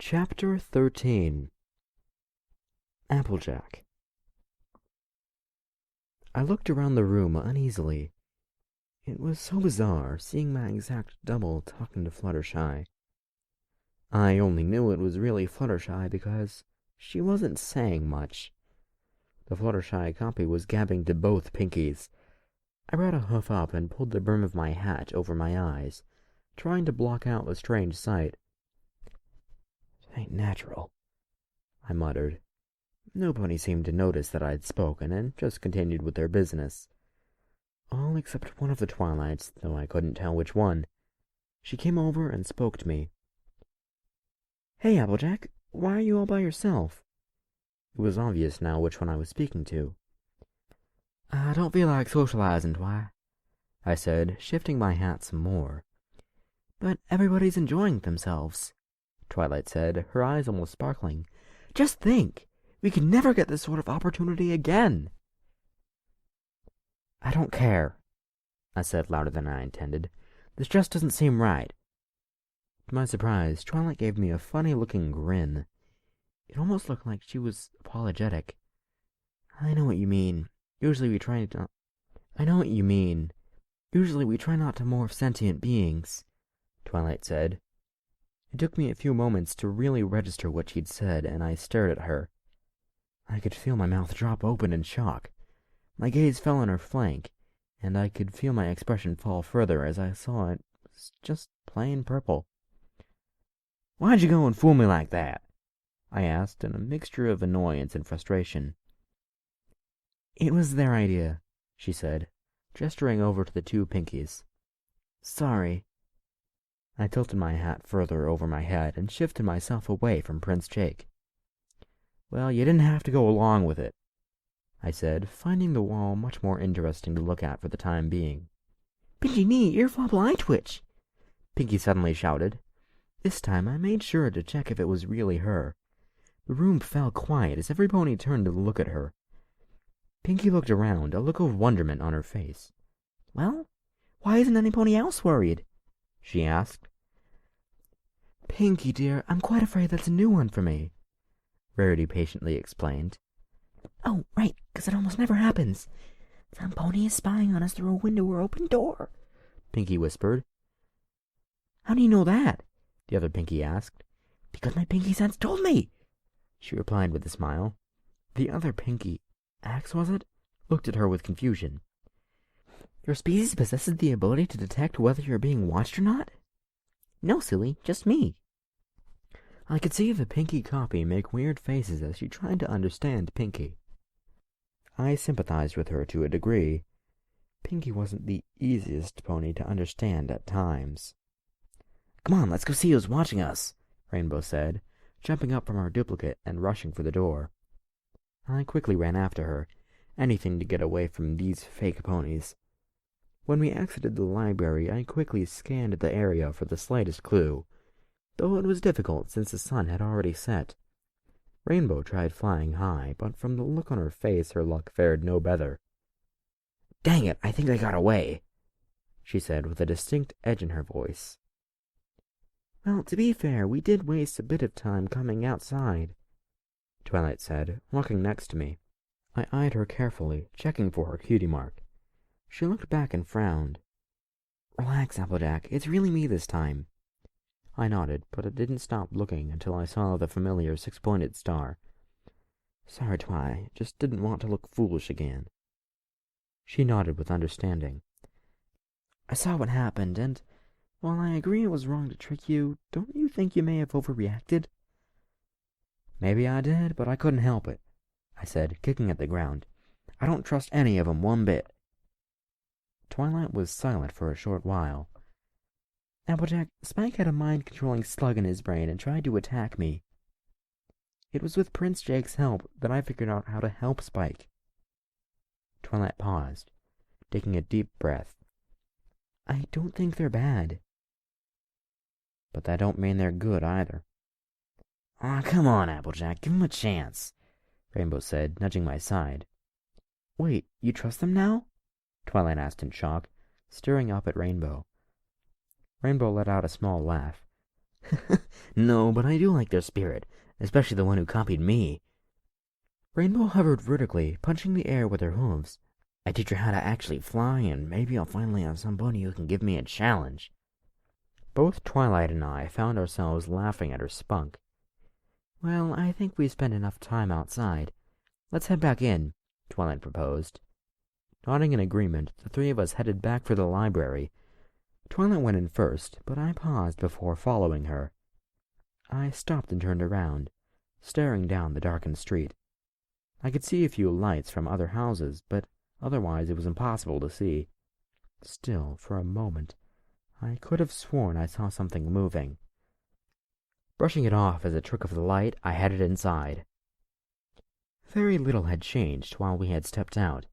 Chapter 13. Applejack. I looked around the room uneasily. It was so bizarre, seeing my exact double talking to Fluttershy. I only knew it was really Fluttershy because she wasn't saying much. The Fluttershy copy was gabbing to both Pinkies. I brought a hoof up and pulled the brim of my hat over my eyes, trying to block out the strange sight. "It ain't natural," I muttered. Nobody seemed to notice that I'd spoken, and just continued with their business. All except one of the Twilights, though I couldn't tell which one. She came over and spoke to me. "Hey, Applejack, why are you all by yourself?" It was obvious now which one I was speaking to. "I don't feel like socializing, Twi," I said, shifting my hat some more. "But everybody's enjoying themselves," Twilight said, her eyes almost sparkling. "Just think! We could never get this sort of opportunity again." "I don't care," I said louder than I intended. "This just doesn't seem right." To my surprise, Twilight gave me a funny-looking grin. It almost looked like she was apologetic. "I know what you mean. Usually we try not to morph sentient beings," Twilight said. It took me a few moments to really register what she'd said, and I stared at her. I could feel my mouth drop open in shock. My gaze fell on her flank, and I could feel my expression fall further as I saw it was just plain purple. "Why'd you go and fool me like that?" I asked, in a mixture of annoyance and frustration. "It was their idea," she said, gesturing over to the two Pinkies. "Sorry." I tilted my hat further over my head and shifted myself away from Prince Jake. "Well, you didn't have to go along with it," I said, finding the wall much more interesting to look at for the time being. "Pinchy knee, earflop, eye twitch!" Pinky suddenly shouted. This time I made sure to check if it was really her. The room fell quiet as every pony turned to look at her. Pinky looked around, a look of wonderment on her face. "Well, why isn't any pony else worried?" she asked. "Pinky, dear, I'm quite afraid that's a new one for me," Rarity patiently explained. "Oh, right, 'cause it almost never happens. Some pony is spying on us through a window or open door," Pinky whispered. "How do you know that?" the other Pinky asked. "Because my Pinky sense told me," she replied with a smile. The other Pinky, Axe was it, looked at her with confusion. "Your species possesses the ability to detect whether you're being watched or not?" "No, silly, just me." I could see the Pinky copy make weird faces as she tried to understand Pinky. I sympathized with her to a degree. Pinky wasn't the easiest pony to understand at times. "Come on, let's go see who's watching us," Rainbow said, jumping up from her duplicate and rushing for the door. I quickly ran after her, anything to get away from these fake ponies. When we exited the library, I quickly scanned the area for the slightest clue, though it was difficult since the sun had already set. Rainbow tried flying high, but from the look on her face her luck fared no better. "Dang it, I think they got away," she said with a distinct edge in her voice. "Well, to be fair, we did waste a bit of time coming outside," Twilight said, walking next to me. I eyed her carefully, checking for her cutie mark. She looked back and frowned. "Relax, Applejack, it's really me this time." I nodded, but I didn't stop looking until I saw the familiar six-pointed star. "Sorry, Twi, just didn't want to look foolish again." She nodded with understanding. "I saw what happened, and while I agree it was wrong to trick you, don't you think you may have overreacted?" "Maybe I did, but I couldn't help it," I said, kicking at the ground. "I don't trust any of 'em one bit." Twilight was silent for a short while. "Applejack, Spike had a mind-controlling slug in his brain and tried to attack me. It was with Prince Jake's help that I figured out how to help Spike." Twilight paused, taking a deep breath. "I don't think they're bad." "But that don't mean they're good either." "Aw, come on, Applejack, give 'em a chance," Rainbow said, nudging my side. "Wait, you trust them now?" Twilight asked in shock, staring up at Rainbow. Rainbow let out a small laugh. No, but I do like their spirit, especially the one who copied me. Rainbow hovered vertically, punching the air with her hooves. I teach her how to actually fly, and maybe I'll finally have somebody who can give me a challenge. Both Twilight and I found ourselves laughing at her spunk. Well, I think we've spent enough time outside. Let's head back in, Twilight proposed. Nodding in agreement, the three of us headed back for the library. Twilight went in first, but I paused before following her. I stopped and turned around, staring down the darkened street. I could see a few lights from other houses, but otherwise it was impossible to see. Still, for a moment, I could have sworn I saw something moving. Brushing it off as a trick of the light, I headed inside. Very little had changed while we had stepped out.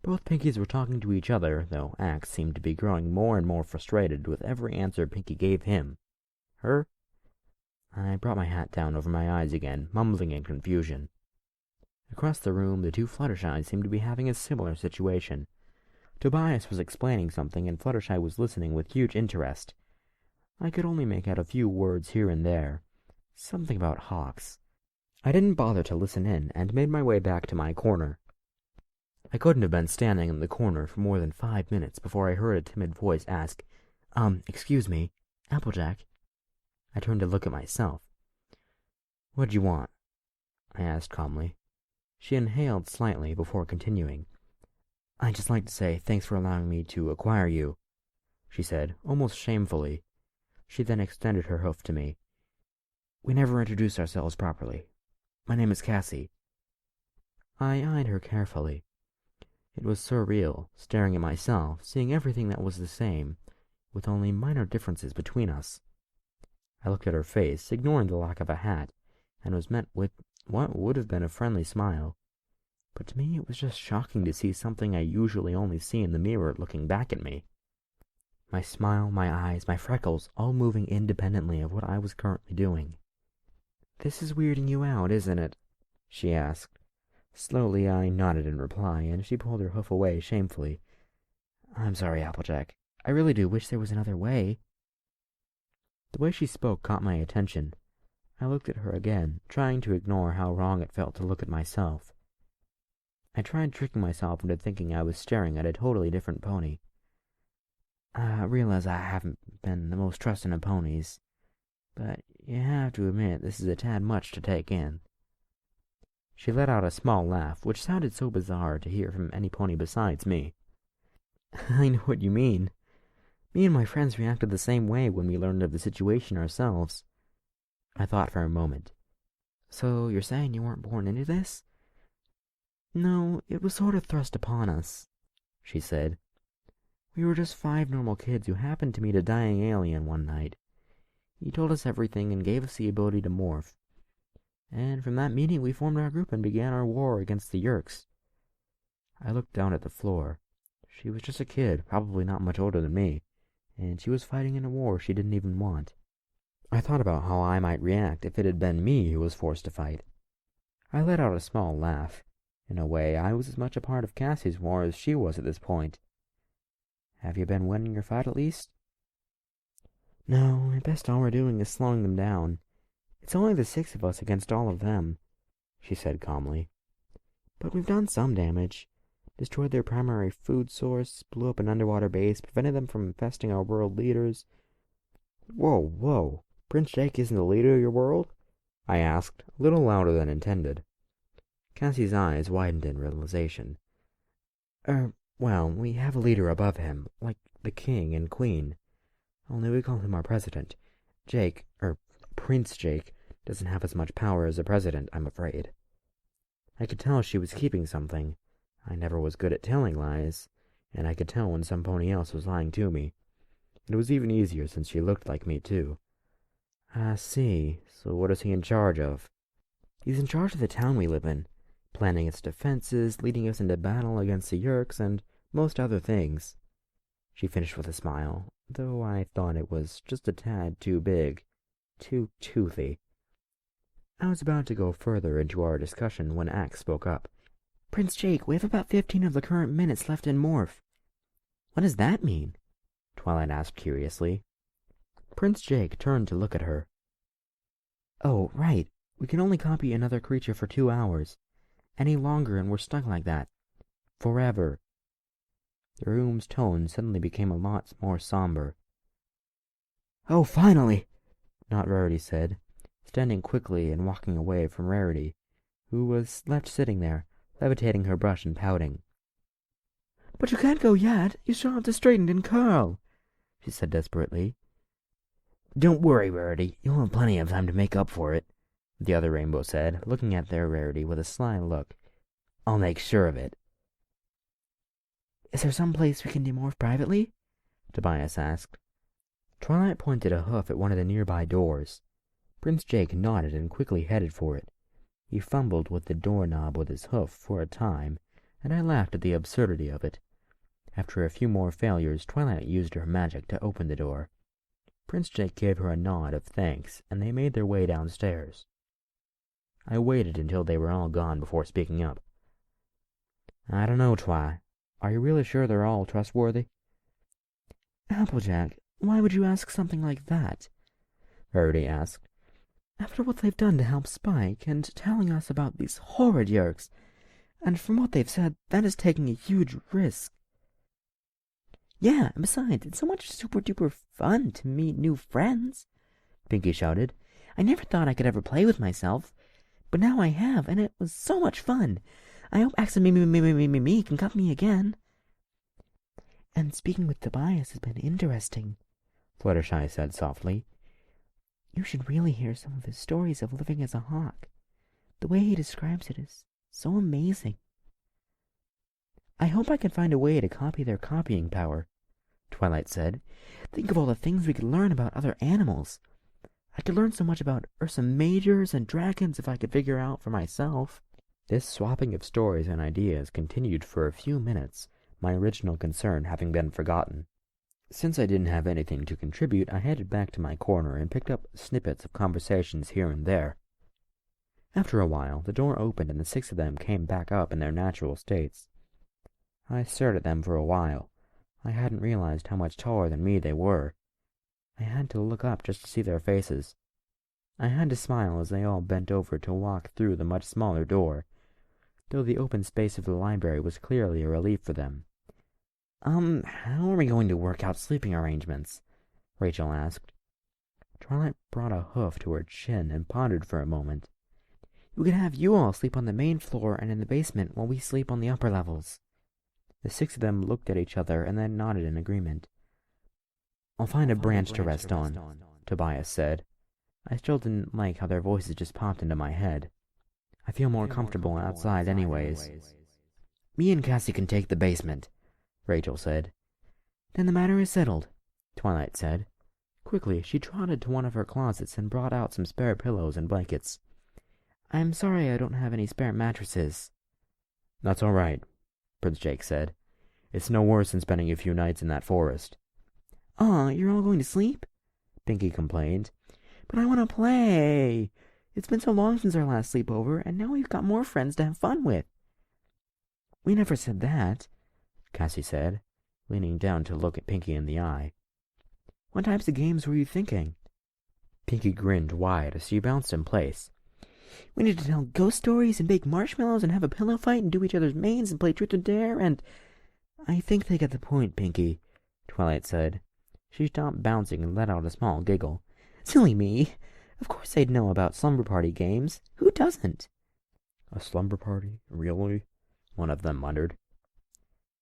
Both Pinkies were talking to each other, though Axe seemed to be growing more and more frustrated with every answer Pinky gave him. Her? I brought my hat down over my eyes again, mumbling in confusion. Across the room, the two Fluttershy seemed to be having a similar situation. Tobias was explaining something, and Fluttershy was listening with huge interest. I could only make out a few words here and there. Something about hawks. I didn't bother to listen in, and made my way back to my corner. I couldn't have been standing in the corner for more than 5 minutes before I heard a timid voice ask, excuse me, Applejack? I turned to look at myself. What'd you want? I asked calmly. She inhaled slightly before continuing. I'd just like to say thanks for allowing me to acquire you, she said, almost shamefully. She then extended her hoof to me. We never introduced ourselves properly. My name is Cassie. I eyed her carefully. It was surreal, staring at myself, seeing everything that was the same, with only minor differences between us. I looked at her face, ignoring the lack of a hat, and was met with what would have been a friendly smile. But to me it was just shocking to see something I usually only see in the mirror looking back at me. My smile, my eyes, my freckles, all moving independently of what I was currently doing. This is weirding you out, isn't it? She asked. Slowly I nodded in reply, and she pulled her hoof away shamefully. I'm sorry, Applejack. I really do wish there was another way. The way she spoke caught my attention. I looked at her again, trying to ignore how wrong it felt to look at myself. I tried tricking myself into thinking I was staring at a totally different pony. I realize I haven't been the most trusting of ponies, but you have to admit this is a tad much to take in. She let out a small laugh, which sounded so bizarre to hear from any pony besides me. I know what you mean. Me and my friends reacted the same way when we learned of the situation ourselves. I thought for a moment. So you're saying you weren't born into this? No, it was sort of thrust upon us, she said. We were just 5 normal kids who happened to meet a dying alien one night. He told us everything and gave us the ability to morph. And from that meeting we formed our group and began our war against the Yeerks. I looked down at the floor. She was just a kid, probably not much older than me, and she was fighting in a war she didn't even want. I thought about how I might react if it had been me who was forced to fight. I let out a small laugh. In a way, I was as much a part of Cassie's war as she was at this point. Have you been winning your fight at least? No, at best all we're doing is slowing them down. It's only the 6 of us against all of them, she said calmly. But we've done some damage. Destroyed their primary food source, blew up an underwater base, prevented them from infesting our world leaders. Whoa. Prince Jake isn't the leader of your world? I asked, a little louder than intended. Cassie's eyes widened in realization. Well, we have a leader above him, like the king and queen. Only we call him our president. Prince Jake, doesn't have as much power as a president, I'm afraid. I could tell she was keeping something. I never was good at telling lies, and I could tell when some pony else was lying to me. It was even easier since she looked like me, too. I see. So what is he in charge of? He's in charge of the town we live in, planning its defenses, leading us into battle against the Yeerks, and most other things. She finished with a smile, though I thought it was just a tad too big, too toothy. I was about to go further into our discussion when Axe spoke up. Prince Jake, we have about 15 of the current minutes left in Morph. What does that mean? Twilight asked curiously. Prince Jake turned to look at her. Oh, right. We can only copy another creature for 2 hours. Any longer and we're stuck like that. Forever. The room's tone suddenly became a lot more somber. Oh, finally! Not Rarity said, standing quickly and walking away from Rarity, who was left sitting there, levitating her brush and pouting. But you can't go yet. You still have to straighten and curl, she said desperately. Don't worry, Rarity. You'll have plenty of time to make up for it, the other rainbow said, looking at their Rarity with a sly look. I'll make sure of it. Is there some place we can demorph privately? Tobias asked. Twilight pointed a hoof at one of the nearby doors. Prince Jake nodded and quickly headed for it. He fumbled with the doorknob with his hoof for a time, and I laughed at the absurdity of it. After a few more failures, Twilight used her magic to open the door. Prince Jake gave her a nod of thanks, and they made their way downstairs. I waited until they were all gone before speaking up. I don't know, Twi. Are you really sure they're all trustworthy? Applejack, why would you ask something like that? Rarity asked. After what they've done to help Spike, and telling us about these horrid yerks, and from what they've said, that is taking a huge risk. Yeah, and besides, it's so much super-duper fun to meet new friends, Pinky shouted. I never thought I could ever play with myself, but now I have, and it was so much fun. I hope Axel me can cut me again. And speaking with Tobias has been interesting, Fluttershy said softly. You should really hear some of his stories of living as a hawk. The way he describes it is so amazing. I hope I can find a way to copy their copying power, Twilight said. Think of all the things we could learn about other animals. I could learn so much about Ursa Majors and dragons if I could figure out for myself. This swapping of stories and ideas continued for a few minutes, my original concern having been forgotten. Since I didn't have anything to contribute, I headed back to my corner and picked up snippets of conversations here and there. After a while, the door opened and the 6 of them came back up in their natural states. I stared at them for a while. I hadn't realized how much taller than me they were. I had to look up just to see their faces. I had to smile as they all bent over to walk through the much smaller door, though the open space of the library was clearly a relief for them. How are we going to work out sleeping arrangements? Rachel asked. Twilight brought a hoof to her chin and pondered for a moment. We could have you all sleep on the main floor and in the basement while we sleep on the upper levels. The 6 of them looked at each other and then nodded in agreement. I'll find a branch to rest on, Tobias said. I still didn't like how their voices just popped into my head. I feel more comfortable outside anyways. Me and Cassie can take the basement, Rachel said. Then the matter is settled, Twilight said. Quickly, she trotted to one of her closets and brought out some spare pillows and blankets. I'm sorry I don't have any spare mattresses. That's all right, Prince Jake said. It's no worse than spending a few nights in that forest. Aw, you're all going to sleep? Pinky complained. But I want to play. It's been so long since our last sleepover, and now we've got more friends to have fun with. We never said that, Cassie said, leaning down to look at Pinky in the eye. What types of games were you thinking? Pinky grinned wide as she bounced in place. We need to tell ghost stories and bake marshmallows and have a pillow fight and do each other's mains and play truth or dare and... I think they get the point, Pinky, Twilight said. She stopped bouncing and let out a small giggle. Silly me. Of course they'd know about slumber party games. Who doesn't? A slumber party? Really? One of them muttered.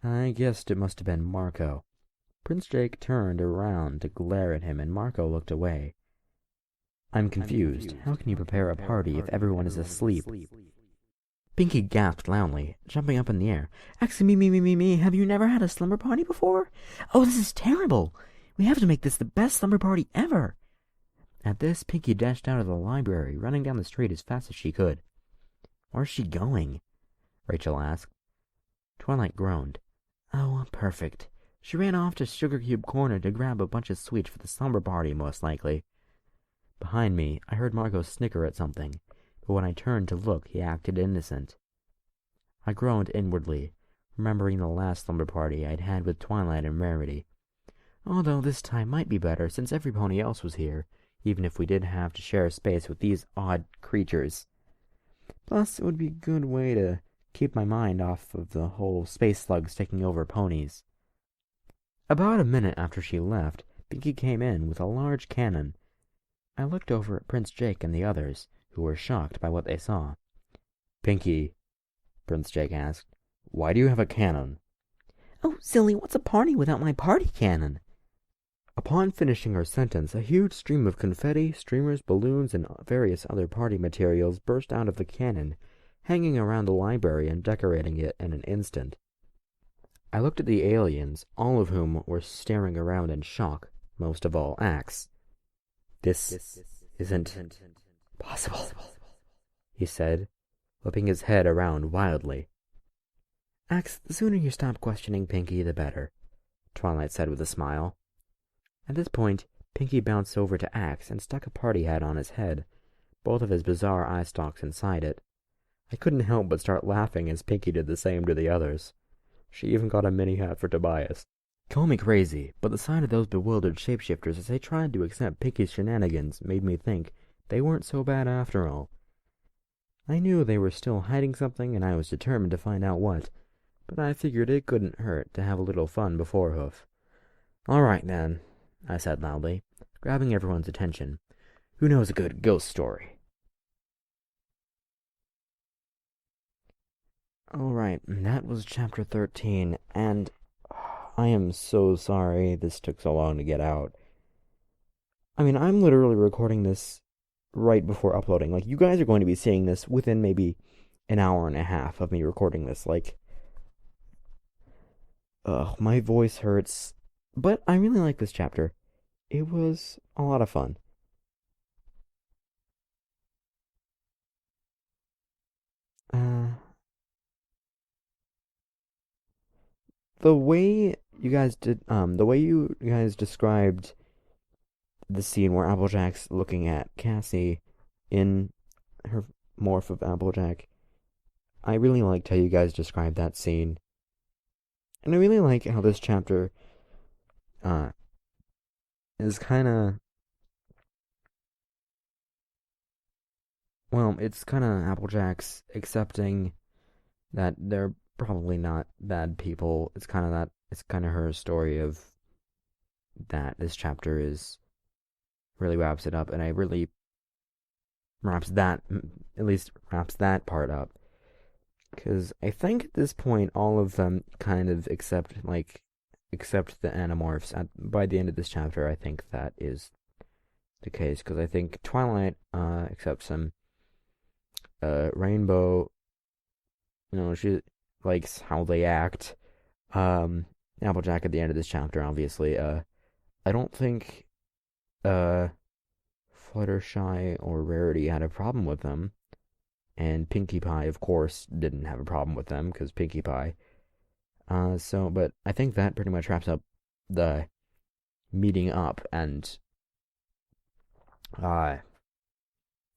I guessed it must have been Marco. Prince Jake turned around to glare at him, and Marco looked away. I'm confused. How can you prepare a party if everyone is asleep? Pinky gasped loudly, jumping up in the air. Actually, me, have you never had a slumber party before? Oh, this is terrible. We have to make this the best slumber party ever. At this, Pinky dashed out of the library, running down the street as fast as she could. Where's she going? Rachel asked. Twilight groaned. Oh, perfect. She ran off to Sugar Cube Corner to grab a bunch of sweets for the slumber party, most likely. Behind me, I heard Marco snicker at something, but when I turned to look, he acted innocent. I groaned inwardly, remembering the last slumber party I'd had with Twilight and Rarity. Although this time might be better, since every pony else was here, even if we did have to share space with these odd creatures. Plus, it would be a good way to keep my mind off of the whole space slugs taking over ponies. About a minute after she left, Pinky came in with a large cannon. I looked over at Prince Jake and the others, who were shocked by what they saw. "Pinky," Prince Jake asked, "why do you have a cannon?" "Oh, silly, what's a party without my party cannon?" Upon finishing her sentence, a huge stream of confetti, streamers, balloons, and various other party materials burst out of the cannon, hanging around the library and decorating it in an instant. I looked at the aliens, all of whom were staring around in shock, most of all Axe. "This isn't possible," he said, whipping his head around wildly. "Axe, the sooner you stop questioning Pinky, the better," Twilight said with a smile. At this point, Pinky bounced over to Axe and stuck a party hat on his head, both of his bizarre eye stalks inside it. I couldn't help but start laughing as Pinky did the same to the others. She even got a mini hat for Tobias. Call me crazy, but the sight of those bewildered shapeshifters as they tried to accept Pinky's shenanigans made me think they weren't so bad after all. I knew they were still hiding something, and I was determined to find out what, but I figured it couldn't hurt to have a little fun before hoof. "All right, then," I said loudly, grabbing everyone's attention. "Who knows a good ghost story?" Alright, that was chapter 13, and I am so sorry this took so long to get out. I mean, I'm literally recording this right before uploading. Like, you guys are going to be seeing this within maybe an hour and a half of me recording this. Like, my voice hurts, but I really like this chapter. It was a lot of fun. The way you guys described the scene where Applejack's looking at Cassie in her morph of Applejack, I really liked how you guys described that scene. And I really like how this chapter is kind of, well, it's kind of Applejack's accepting that they're probably not bad people. It's kind of her story of that. This chapter is really wraps it up, and I really wraps that part up. Because I think at this point, all of them kind of accept the Animorphs. By the end of this chapter, I think that is the case. Because I think Twilight accepts them. Rainbow, she likes how they act. Applejack at the end of this chapter, obviously. I don't think Fluttershy or Rarity had a problem with them. And Pinkie Pie, of course, didn't have a problem with them, because Pinkie Pie. But I think that pretty much wraps up the meeting up and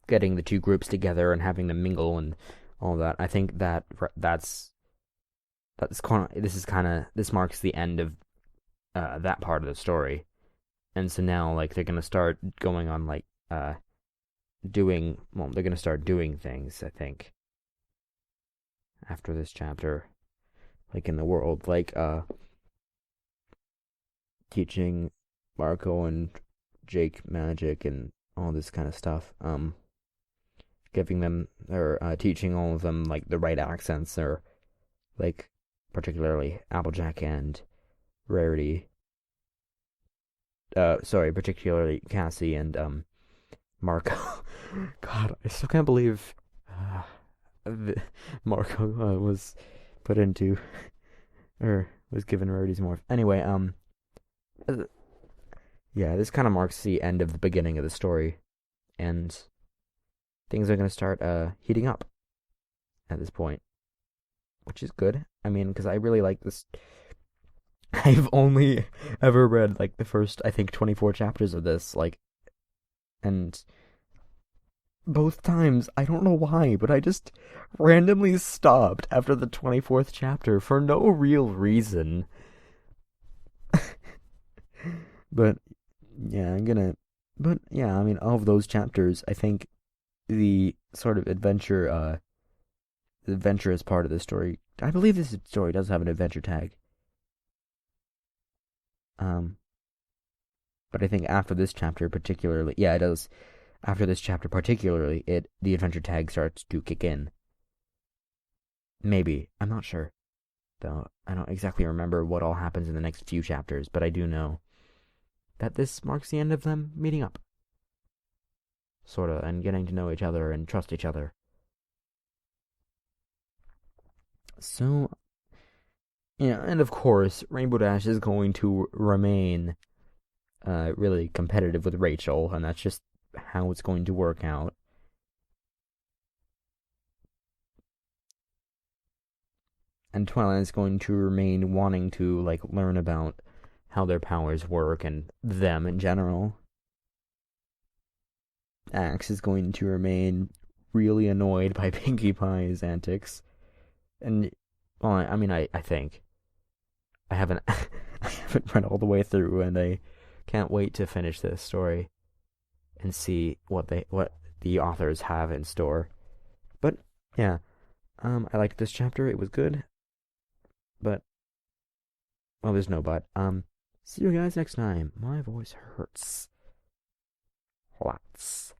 getting the two groups together and having them mingle and all that. I think this marks the end of that part of the story. And so now, they're gonna start going on, they're gonna start doing things, I think, after this chapter, in the world, teaching Marco and Jake magic and all this kind of stuff, giving them, or teaching all of them, the right accents, or, particularly Applejack and Rarity, particularly Cassie and, Marco. God, I still can't believe Marco was put into, or was given Rarity's morph. Anyway, yeah, this kind of marks the end of the beginning of the story, and things are going to start heating up at this point, which is good. I mean, because I really like this. I've only ever read, the first, I think, 24 chapters of this, and both times, I don't know why, but I just randomly stopped after the 24th chapter for no real reason. But, yeah, I'm gonna But yeah, I mean, of those chapters, I think the sort of the adventurous part of the story. I believe this story does have an adventure tag. Um, but I think after this chapter particularly, yeah, it does. After this chapter particularly, it the adventure tag starts to kick in. Maybe I'm not sure though. I don't exactly remember what all happens in the next few chapters, but I do know that this marks the end of them meeting up, sorta, and getting to know each other and trust each other. So, yeah, and of course, Rainbow Dash is going to remain really competitive with Rachel, and that's just how it's going to work out. And Twilight is going to remain wanting to like learn about how their powers work and them in general. Axe is going to remain really annoyed by Pinkie Pie's antics, and well, I mean, I think I haven't I haven't read all the way through, and I can't wait to finish this story and see what the authors have in store. But yeah, I liked this chapter. It was good, but well, there's no but. See you guys next time. My voice hurts lots.